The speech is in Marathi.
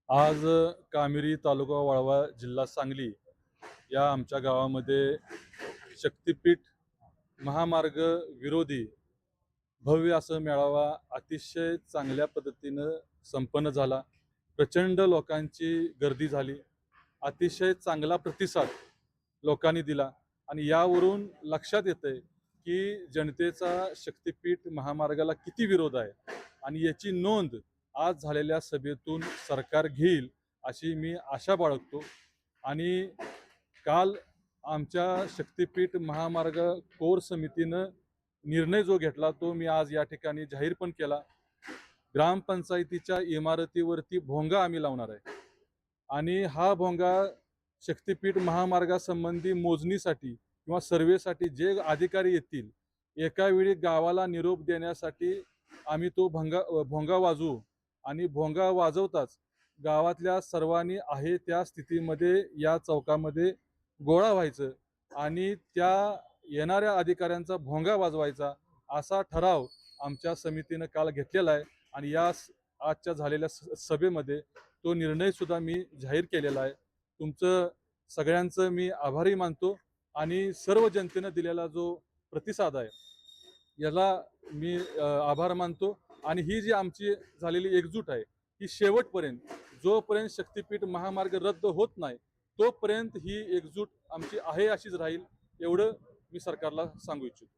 आज कामेरी तालुका वाळवा जिल्हा सांगली या आमच्या गावामध्ये शक्तिपीठ महामार्ग विरोधी भव्य असं मेळावा अतिशय चांगल्या पद्धतीनं संपन्न झाला। प्रचंड लोकांची गर्दी झाली। अतिशय चांगला प्रतिसाद लोकांनी दिला आणि यावरून लक्षात येतंय की जनतेचा शक्तिपीठ महामार्गाला किती विरोध आहे आणि याची नोंद आज झालेल्या सभेतून सरकार घेईल अशी मी आशा बाळगतो। आणि काल आमच्या शक्तिपीठ महामार्ग कोर समितीनं निर्णय जो घेतला तो मी आज या ठिकाणी जाहीर पण केला। ग्रामपंचायतीच्या इमारतीवरती भोंगा आम्ही लावणार आहे आणि हा भोंगा शक्तिपीठ महामार्गासंबंधी मोजणीसाठी किंवा सर्वेसाठी जे अधिकारी येतील एका वेळी गावाला निरोप देण्यासाठी आम्ही तो भोंगा वाजवू आणि भोंगा वाजवताच गावातल्या सर्वांनी आहे त्या स्थितीमध्ये या चौकामध्ये गोळा व्हायचं आणि त्या येणाऱ्या अधिकाऱ्यांचा भोंगा वाजवायचा असा ठराव आमच्या समितीनं काल घेतलेला आहे आणि या आजच्या झालेल्या सभेमध्ये तो निर्णय सुद्धा मी जाहीर केलेला आहे। तुमचं सगळ्यांचं मी आभारी मानतो आणि सर्व जनतेनं दिलेला जो प्रतिसाद आहे याला मी आभार मानतो आणि ही जी आमची झालेली एकजूट आहे ही शेवटपर्यंत जोपर्यंत शक्तिपीठ महामार्ग रद्द होत नाही तोपर्यंत ही एकजूट आमची आहे अशीच राहील एवढं मी सरकारला सांगू इच्छितो।